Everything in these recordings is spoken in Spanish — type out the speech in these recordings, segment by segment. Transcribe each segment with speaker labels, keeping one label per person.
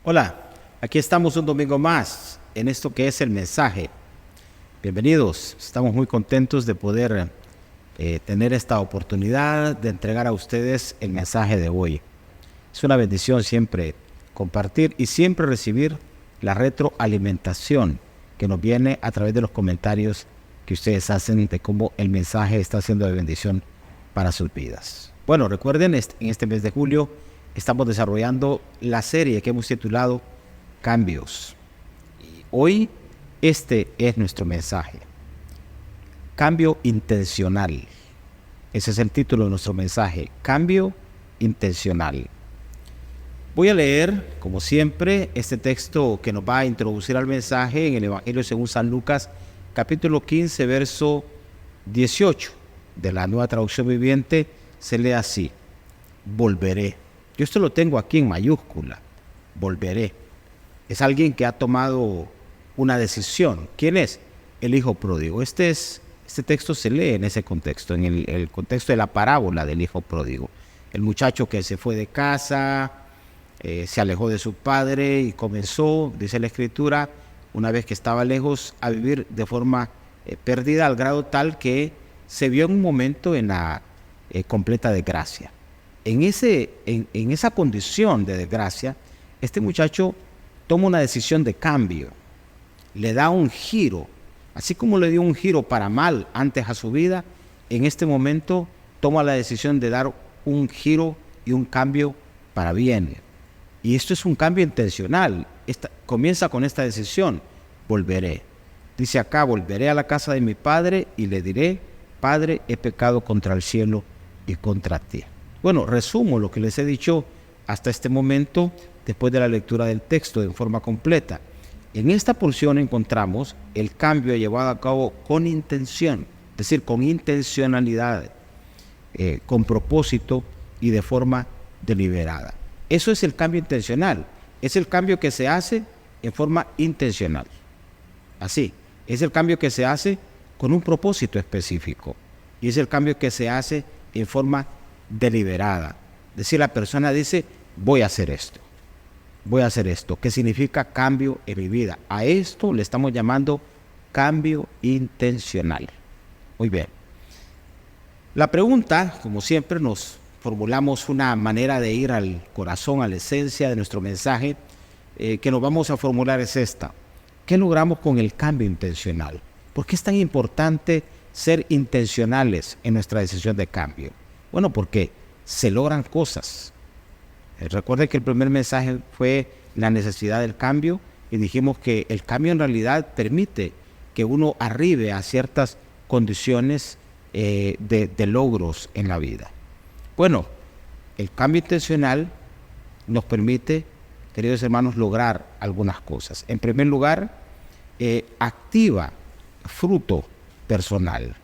Speaker 1: Hola, aquí estamos un domingo más en esto que es el mensaje. Bienvenidos, estamos muy contentos de poder tener esta oportunidad de entregar a ustedes el mensaje de hoy. Es una bendición siempre compartir y siempre recibir la retroalimentación que nos viene a través de los comentarios que ustedes hacen de cómo el mensaje está siendo de bendición para sus vidas. Bueno, recuerden, en este mes de julio estamos desarrollando la serie que hemos titulado Cambios. Y hoy este es nuestro mensaje. Cambio intencional. Ese es el título de nuestro mensaje. Cambio intencional. Voy a leer, como siempre, este texto que nos va a introducir al mensaje en el Evangelio según San Lucas, capítulo 15, verso 18. De la Nueva Traducción Viviente se lee así: volveré. Yo esto lo tengo aquí en mayúscula. Volveré. Es alguien que ha tomado una decisión. ¿Quién es? El hijo pródigo. Este texto se lee en ese contexto, en el contexto de la parábola del hijo pródigo. El muchacho que se fue de casa, se alejó de su padre y comenzó, dice la Escritura, una vez que estaba lejos, a vivir de forma perdida, al grado tal que se vio en un momento en la completa desgracia. En esa condición de desgracia, este muchacho toma una decisión de cambio, le da un giro, así como le dio un giro para mal antes a su vida, en este momento toma la decisión de dar un giro y un cambio para bien. Y esto es un cambio intencional. Comienza con esta decisión: volveré. Dice acá: volveré a la casa de mi padre y le diré: Padre, he pecado contra el cielo y contra ti. Bueno, resumo lo que les he dicho hasta este momento después de la lectura del texto en forma completa. En esta porción encontramos el cambio llevado a cabo con intención, es decir, con intencionalidad, con propósito y de forma deliberada. Eso es el cambio intencional, es el cambio que se hace en forma intencional. Así, es el cambio que se hace con un propósito específico y es el cambio que se hace en forma deliberada. Es decir, la persona dice: voy a hacer esto, que significa cambio en mi vida. A esto le estamos llamando cambio intencional. Muy bien. La pregunta, como siempre, nos formulamos una manera de ir al corazón, a la esencia de nuestro mensaje, que nos vamos a formular es esta: ¿qué logramos con el cambio intencional? ¿Por qué es tan importante ser intencionales en nuestra decisión de cambio? Bueno, porque se logran cosas. Recuerden que el primer mensaje fue la necesidad del cambio y dijimos que el cambio en realidad permite que uno arribe a ciertas condiciones de logros en la vida. Bueno, el cambio intencional nos permite, queridos hermanos, lograr algunas cosas. En primer lugar, activa fruto personal.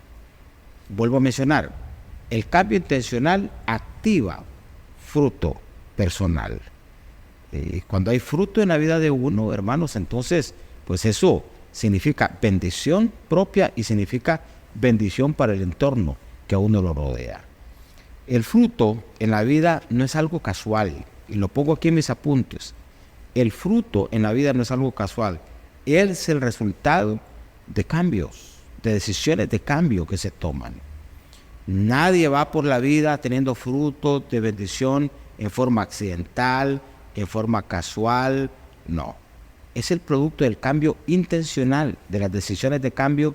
Speaker 1: Vuelvo a mencionar, el cambio intencional activa fruto personal. Cuando hay fruto en la vida de uno, hermanos, entonces, pues eso significa bendición propia y significa bendición para el entorno que a uno lo rodea. El fruto en la vida no es algo casual, y lo pongo aquí en mis apuntes. El fruto en la vida no es algo casual, es el resultado de cambios, de decisiones de cambio que se toman. Nadie va por la vida teniendo fruto de bendición en forma accidental, en forma casual, no. Es el producto del cambio intencional, de las decisiones de cambio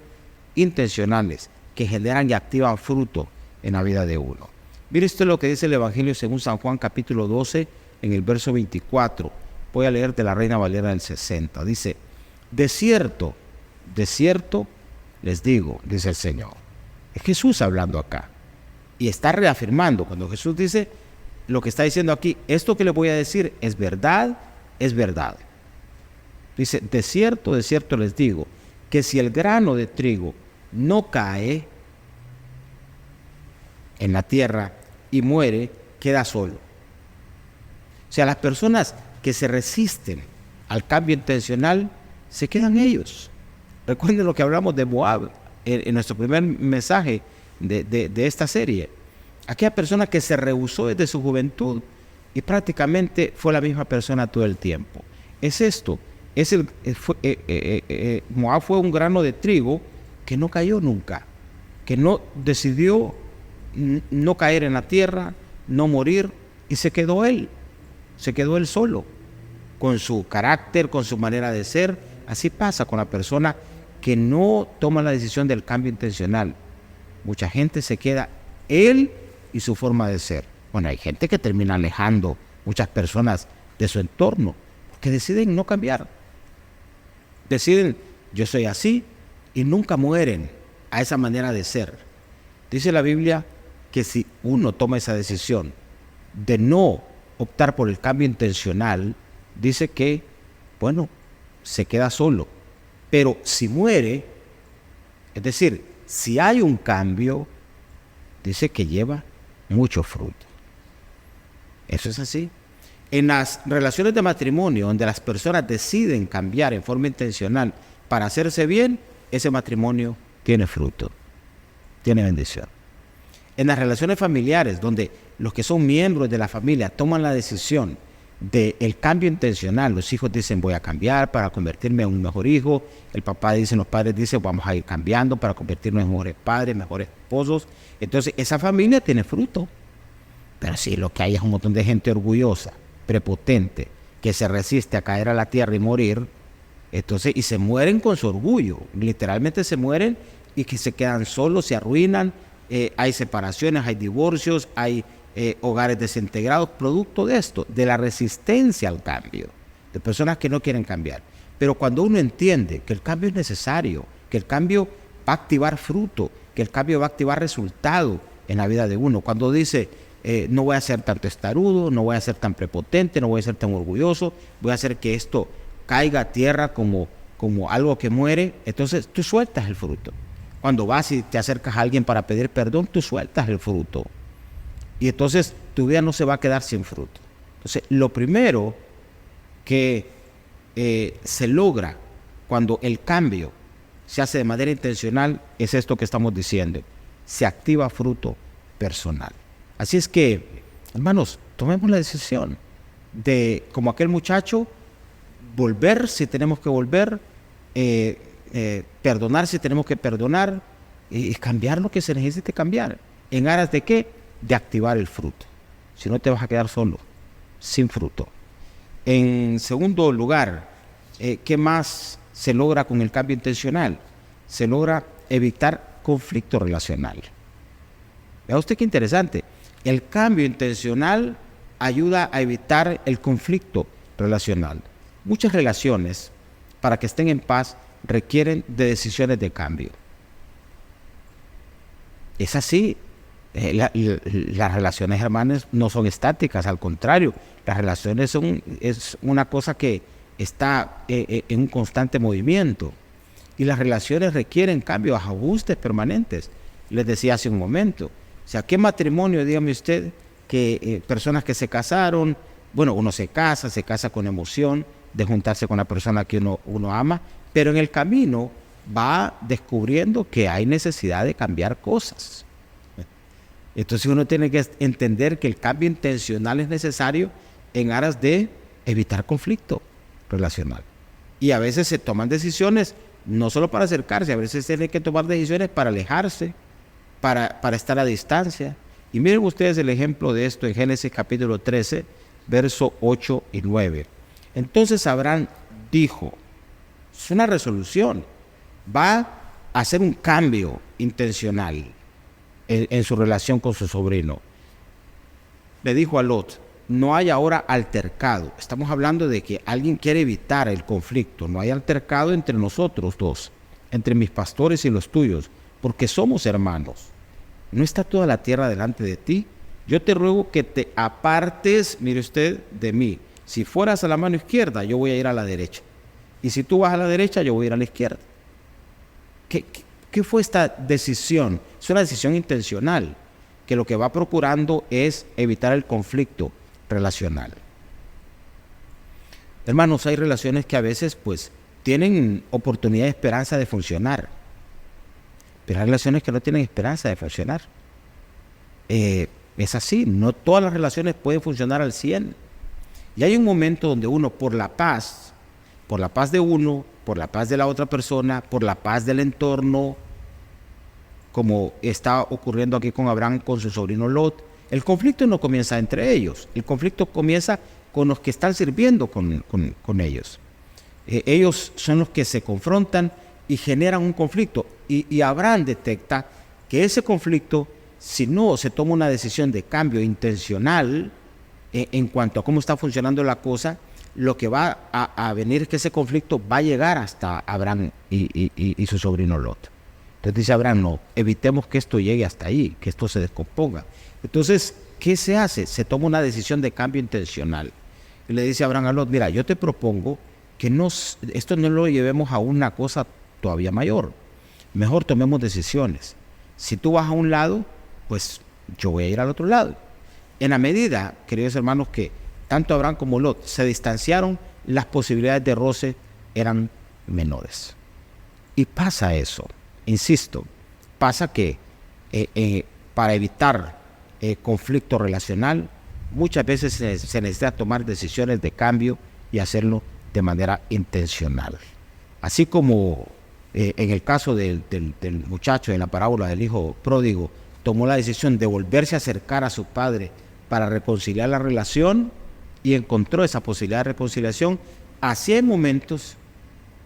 Speaker 1: intencionales que generan y activan fruto en la vida de uno. Mire esto es lo que dice el Evangelio según San Juan capítulo 12 en el verso 24. Voy a leer de la Reina Valera del 60. Dice: de cierto les digo, dice el Señor. Es Jesús hablando acá y está reafirmando. Cuando Jesús dice lo que está diciendo aquí, esto que le voy a decir es verdad, es verdad. Dice: de cierto les digo, que si el grano de trigo no cae en la tierra y muere, queda solo. O sea, las personas que se resisten al cambio intencional, se quedan ellos. Recuerden lo que hablamos de Moab en nuestro primer mensaje de esta serie. Aquella persona que se rehusó desde su juventud y prácticamente fue la misma persona todo el tiempo. es esto. Moab fue un grano de trigo que no cayó nunca, que no decidió no caer en la tierra, no morir, y se quedó él solo, con su carácter, con su manera de ser. Así pasa con la persona que no toma la decisión del cambio intencional. Mucha gente se queda él y su forma de ser. Bueno, hay gente que termina alejando muchas personas de su entorno, porque deciden no cambiar. Deciden, yo soy así, y nunca mueren a esa manera de ser. Dice la Biblia que si uno toma esa decisión de no optar por el cambio intencional, dice que, bueno, se queda solo. Pero si muere, es decir, si hay un cambio, dice que lleva mucho fruto. Eso es así. En las relaciones de matrimonio, donde las personas deciden cambiar en forma intencional para hacerse bien, ese matrimonio tiene fruto, tiene bendición. En las relaciones familiares, donde los que son miembros de la familia toman la decisión del cambio intencional, los hijos dicen voy a cambiar para convertirme en un mejor hijo, el papá dice, los padres dicen vamos a ir cambiando para convertirnos en mejores padres, mejores esposos. Entonces esa familia tiene fruto. Pero si lo que hay es un montón de gente orgullosa, prepotente, que se resiste a caer a la tierra y morir, entonces, y se mueren con su orgullo, literalmente se mueren y que se quedan solos, se arruinan, hay separaciones, hay divorcios, hay hogares desintegrados, producto de esto, de la resistencia al cambio, de personas que no quieren cambiar. Pero cuando uno entiende que el cambio es necesario, que el cambio va a activar fruto, que el cambio va a activar resultado en la vida de uno, cuando dice, no voy a ser tan testarudo, no voy a ser tan prepotente, no voy a ser tan orgulloso, voy a hacer que esto caiga a tierra como algo que muere, entonces tú sueltas el fruto. Cuando vas y te acercas a alguien para pedir perdón, tú sueltas el fruto. Y entonces tu vida no se va a quedar sin fruto. Entonces, lo primero que se logra cuando el cambio se hace de manera intencional es esto que estamos diciendo. Se activa fruto personal. Así es que, hermanos, tomemos la decisión de, como aquel muchacho, volver si tenemos que volver, perdonar si tenemos que perdonar, y cambiar lo que se necesite cambiar. ¿En aras de qué? De activar el fruto. Si no, te vas a quedar solo, sin fruto. En segundo lugar, ¿qué más se logra con el cambio intencional? Se logra evitar conflicto relacional. Vea usted qué interesante. El cambio intencional ayuda a evitar el conflicto relacional. Muchas relaciones, para que estén en paz, requieren de decisiones de cambio. Es así. Las relaciones, hermanos, no son estáticas, al contrario, las relaciones es una cosa que está en un constante movimiento, y las relaciones requieren cambios, ajustes permanentes. Les decía hace un momento, o sea, ¿qué matrimonio, dígame usted, que personas que se casaron, bueno, uno se casa con emoción de juntarse con la persona que uno ama, pero en el camino va descubriendo que hay necesidad de cambiar cosas. Entonces uno tiene que entender que el cambio intencional es necesario en aras de evitar conflicto relacional. Y a veces se toman decisiones no solo para acercarse, a veces se tiene que tomar decisiones para alejarse, para estar a distancia. Y miren ustedes el ejemplo de esto en Génesis capítulo 13, verso 8 y 9. Entonces Abraham dijo, es una resolución, va a hacer un cambio intencional en su relación con su sobrino. Le dijo a Lot, no hay ahora altercado. Estamos hablando de que alguien quiere evitar el conflicto. No hay altercado entre nosotros dos, entre mis pastores y los tuyos, porque somos hermanos. ¿No está toda la tierra delante de ti? Yo te ruego que te apartes, mire usted, de mí. Si fueras a la mano izquierda, yo voy a ir a la derecha. Y si tú vas a la derecha, yo voy a ir a la izquierda. ¿Qué fue esta decisión? Es una decisión intencional, que lo que va procurando es evitar el conflicto relacional. Hermanos, hay relaciones que a veces pues tienen oportunidad y esperanza de funcionar, pero hay relaciones que no tienen esperanza de funcionar. Es así, no todas las relaciones pueden funcionar al 100%. Y hay un momento donde uno, por la paz por la paz de uno, por la paz de la otra persona, por la paz del entorno, como está ocurriendo aquí con Abraham, con su sobrino Lot. El conflicto no comienza entre ellos, el conflicto comienza con los que están sirviendo con ellos. Ellos son los que se confrontan y generan un conflicto. Y Abraham detecta que ese conflicto, si no se toma una decisión de cambio intencional en cuanto a cómo está funcionando la cosa, lo que va a venir es que ese conflicto va a llegar hasta Abraham y su sobrino Lot. Entonces dice Abraham, no, evitemos que esto llegue hasta ahí, que esto se descomponga. Entonces, ¿qué se hace? Se toma una decisión de cambio intencional. Y le dice Abraham a Lot, mira, yo te propongo que esto no lo llevemos a una cosa todavía mayor. Mejor tomemos decisiones. Si tú vas a un lado, pues yo voy a ir al otro lado. En la medida, queridos hermanos, que tanto Abraham como Lot se distanciaron, las posibilidades de roce eran menores. Y pasa eso, insisto, pasa que para evitar conflicto relacional, muchas veces se necesita tomar decisiones de cambio y hacerlo de manera intencional. Así como en el caso del muchacho en la parábola del hijo pródigo, tomó la decisión de volverse a acercar a su padre para reconciliar la relación y encontró esa posibilidad de reconciliación. Así hay momentos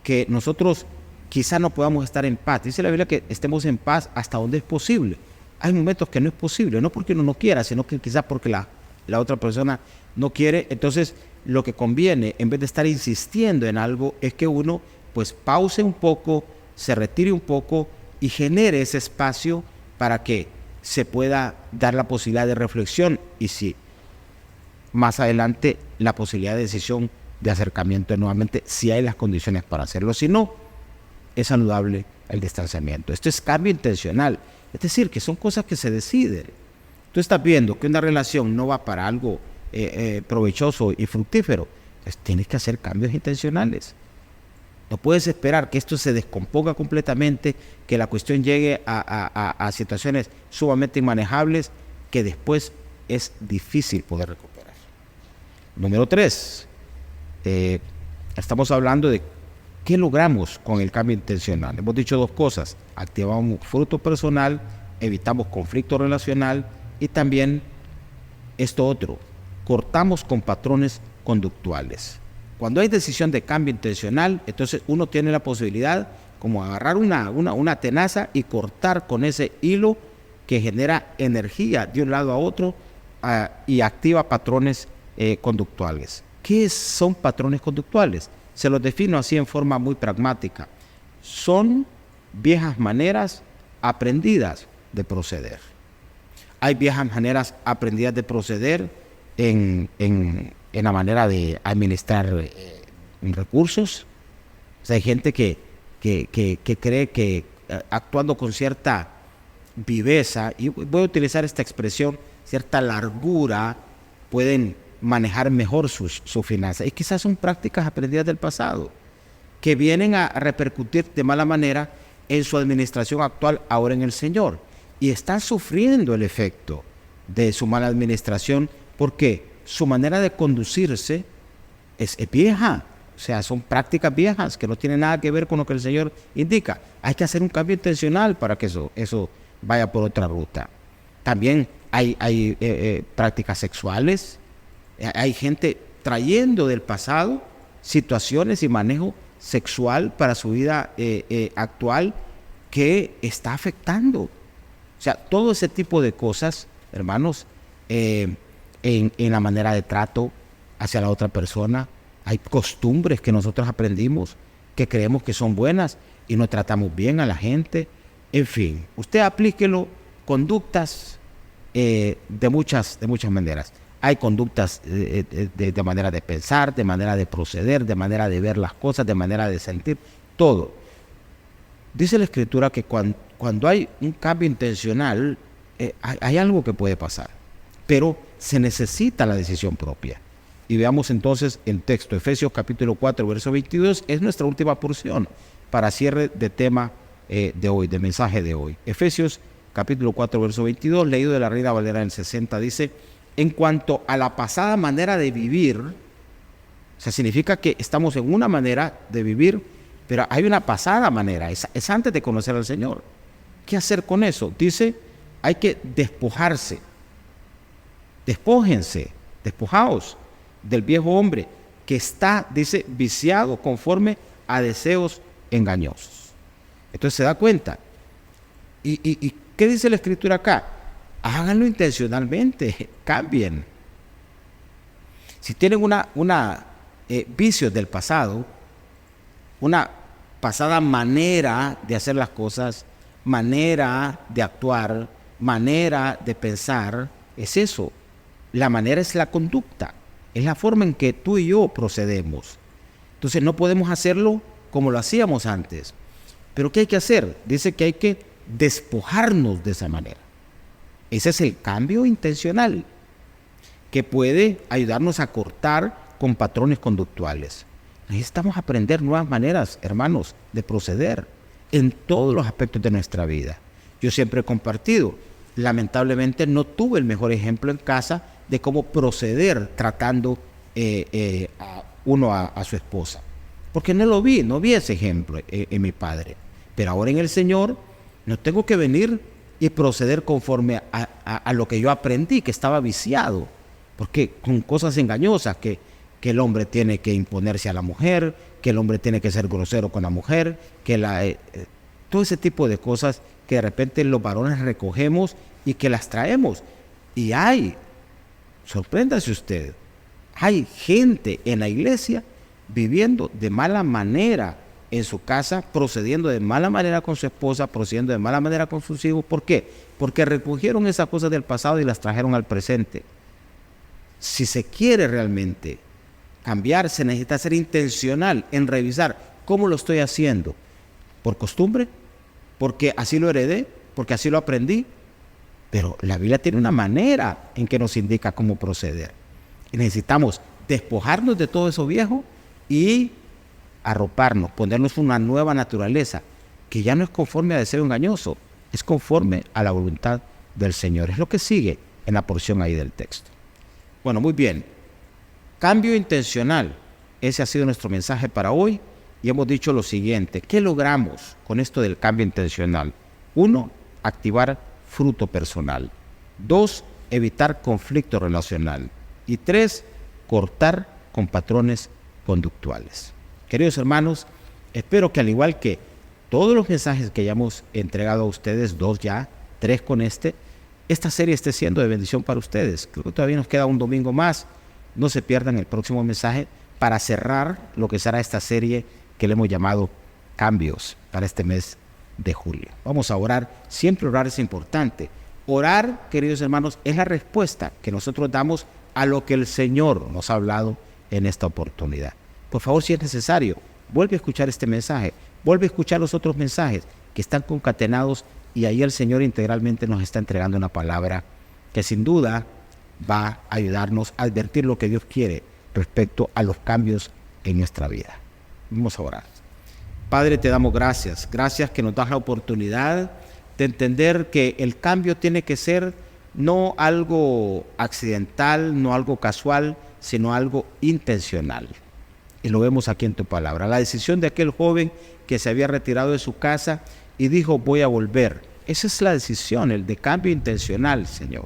Speaker 1: que nosotros quizás no podamos estar en paz. Dice la Biblia que estemos en paz hasta donde es posible. Hay momentos que no es posible, no porque uno no quiera, sino que quizás porque la otra persona no quiere. Entonces, lo que conviene, en vez de estar insistiendo en algo, es que uno pues pause un poco, se retire un poco y genere ese espacio para que se pueda dar la posibilidad de reflexión y si más adelante la posibilidad de decisión de acercamiento nuevamente, si hay las condiciones para hacerlo. Si no, es saludable el distanciamiento. Esto es cambio intencional, es decir, que son cosas que se deciden. Tú estás viendo que una relación no va para algo provechoso y fructífero, pues tienes que hacer cambios intencionales. No puedes esperar que esto se descomponga completamente, que la cuestión llegue a situaciones sumamente inmanejables que después es difícil poder recuperar. Número 3, estamos hablando de qué logramos con el cambio intencional. Hemos dicho dos cosas: activamos fruto personal, evitamos conflicto relacional y también esto otro, cortamos con patrones conductuales. Cuando hay decisión de cambio intencional, entonces uno tiene la posibilidad como agarrar una tenaza y cortar con ese hilo que genera energía de un lado a otro y activa patrones conductuales. ¿Qué son patrones conductuales? Se los defino así en forma muy pragmática. Son viejas maneras aprendidas de proceder. Hay viejas maneras aprendidas de proceder en la manera de administrar recursos. O sea, hay gente que cree que actuando con cierta viveza, y voy a utilizar esta expresión, cierta largura, pueden manejar mejor sus finanzas. Y quizás son prácticas aprendidas del pasado, que vienen a repercutir de mala manera en su administración actual ahora en el Señor. Y están sufriendo el efecto de su mala administración porque su manera de conducirse es vieja. O sea, son prácticas viejas que no tienen nada que ver con lo que el Señor indica. Hay que hacer un cambio intencional para que eso vaya por otra ruta. También hay prácticas sexuales. Hay gente trayendo del pasado situaciones y manejo sexual para su vida actual que está afectando. O sea, todo ese tipo de cosas, hermanos, en la manera de trato hacia la otra persona. Hay costumbres que nosotros aprendimos que creemos que son buenas y no tratamos bien a la gente. En fin, usted aplíquelo, conductas de muchas maneras. Hay conductas de manera de pensar, de manera de proceder, de manera de ver las cosas, de manera de sentir, todo. Dice la Escritura que cuando hay un cambio intencional, hay algo que puede pasar, pero se necesita la decisión propia. Y veamos entonces el texto, Efesios capítulo 4, verso 22, es nuestra última porción para cierre de tema de hoy, de mensaje de hoy. Efesios capítulo 4, verso 22, leído de la Reina Valera en 60, dice: en cuanto a la pasada manera de vivir, O sea, significa que estamos en una manera de vivir, pero hay una pasada manera, es antes de conocer al Señor. ¿Qué hacer con eso? Dice, hay que despojarse. Despójense, despojaos del viejo hombre que está, dice, viciado conforme a deseos engañosos. Entonces se da cuenta. ¿Y qué dice la Escritura acá? Háganlo intencionalmente, cambien. Si tienen vicios del pasado, una pasada manera de hacer las cosas, manera de actuar, manera de pensar, es eso. La manera es la conducta, es la forma en que tú y yo procedemos. Entonces no podemos hacerlo como lo hacíamos antes. Pero ¿qué hay que hacer? Dice que hay que despojarnos de esa manera. Ese es el cambio intencional que puede ayudarnos a cortar con patrones conductuales. Necesitamos aprender nuevas maneras, hermanos, de proceder en todos los aspectos de nuestra vida. Yo siempre he compartido, lamentablemente no tuve el mejor ejemplo en casa de cómo proceder tratando a su esposa. Porque no vi ese ejemplo en mi padre. Pero ahora en el Señor no tengo que venir y proceder conforme a lo que yo aprendí, que estaba viciado. Porque con cosas engañosas, que el hombre tiene que imponerse a la mujer, que el hombre tiene que ser grosero con la mujer, todo ese tipo de cosas que de repente los varones recogemos y que las traemos. Y sorpréndase usted, hay gente en la iglesia viviendo de mala manera en su casa, procediendo de mala manera con su esposa, procediendo de mala manera con sus hijos. ¿Por qué? Porque recogieron esas cosas del pasado y las trajeron al presente. Si se quiere realmente cambiar, se necesita ser intencional en revisar cómo lo estoy haciendo. ¿Por costumbre? ¿Porque así lo heredé? ¿Porque así lo aprendí? Pero la Biblia tiene una manera en que nos indica cómo proceder. Y necesitamos despojarnos de todo eso viejo y arroparnos, ponernos una nueva naturaleza que ya no es conforme a deseo engañoso, es conforme a la voluntad del Señor. Es lo que sigue en la porción ahí del texto. Bueno, muy bien. Cambio intencional. Ese ha sido nuestro mensaje para hoy y hemos dicho lo siguiente. ¿Qué logramos con esto del cambio intencional? 1, activar fruto personal. 2, evitar conflicto relacional. Y 3, cortar con patrones conductuales. Queridos hermanos, espero que al igual que todos los mensajes que ya hemos entregado a ustedes, 2 ya, 3 con esta serie esté siendo de bendición para ustedes. Creo que todavía nos queda un domingo más. No se pierdan el próximo mensaje para cerrar lo que será esta serie que le hemos llamado Cambios para este mes de julio. Vamos a orar. Siempre orar es importante. Orar, queridos hermanos, es la respuesta que nosotros damos a lo que el Señor nos ha hablado en esta oportunidad. Por favor, si es necesario, vuelve a escuchar este mensaje, vuelve a escuchar los otros mensajes que están concatenados y ahí el Señor integralmente nos está entregando una palabra que sin duda va a ayudarnos a advertir lo que Dios quiere respecto a los cambios en nuestra vida. Vamos a orar. Padre, te damos gracias. Gracias que nos das la oportunidad de entender que el cambio tiene que ser no algo accidental, no algo casual, sino algo intencional. Y lo vemos aquí en tu palabra. La decisión de aquel joven que se había retirado de su casa y dijo, voy a volver. Esa es la decisión, el de cambio intencional, Señor.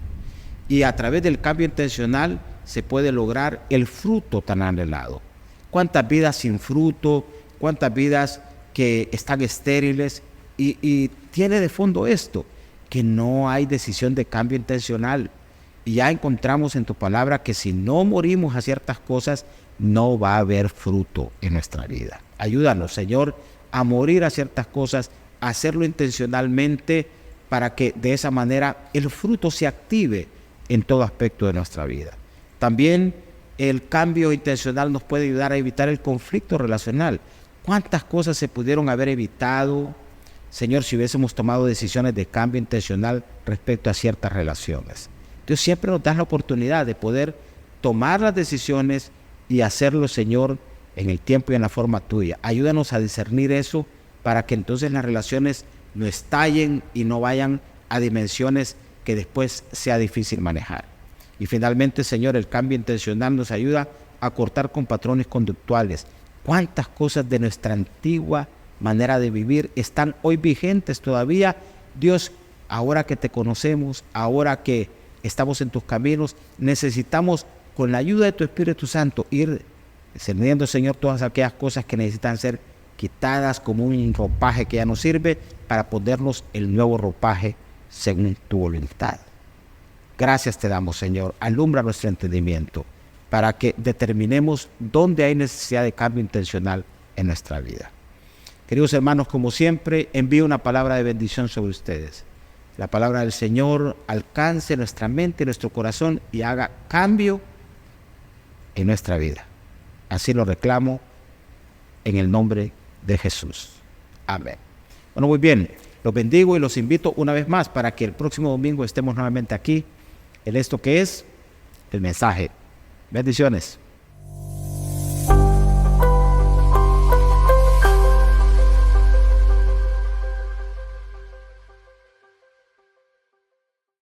Speaker 1: Y a través del cambio intencional se puede lograr el fruto tan anhelado. ¿Cuántas vidas sin fruto? ¿Cuántas vidas que están estériles? Y tiene de fondo esto, que no hay decisión de cambio intencional. Y ya encontramos en tu palabra que si no morimos a ciertas cosas, no va a haber fruto en nuestra vida. Ayúdanos, Señor, a morir a ciertas cosas, a hacerlo intencionalmente para que de esa manera el fruto se active en todo aspecto de nuestra vida. También el cambio intencional nos puede ayudar a evitar el conflicto relacional. ¿Cuántas cosas se pudieron haber evitado, Señor, si hubiésemos tomado decisiones de cambio intencional respecto a ciertas relaciones? Dios siempre nos da la oportunidad de poder tomar las decisiones y hacerlo, Señor, en el tiempo y en la forma tuya. Ayúdanos a discernir eso para que entonces las relaciones no estallen y no vayan a dimensiones que después sea difícil manejar. Y finalmente, Señor, el cambio intencional nos ayuda a cortar con patrones conductuales. ¿Cuántas cosas de nuestra antigua manera de vivir están hoy vigentes todavía? Dios, ahora que te conocemos, ahora que estamos en tus caminos, necesitamos con la ayuda de tu Espíritu Santo ir discerniendo, Señor, todas aquellas cosas que necesitan ser quitadas como un ropaje que ya no sirve, para ponernos el nuevo ropaje según tu voluntad. Gracias te damos, Señor. Alumbra nuestro entendimiento para que determinemos dónde hay necesidad de cambio intencional en nuestra vida. Queridos hermanos, como siempre, envío una palabra de bendición sobre ustedes. La palabra del Señor alcance nuestra mente y nuestro corazón y haga cambio en nuestra vida. Así lo reclamo en el nombre de Jesús. Amén. Bueno, muy bien. Los bendigo y los invito una vez más para que el próximo domingo estemos nuevamente aquí en esto que es el mensaje. Bendiciones.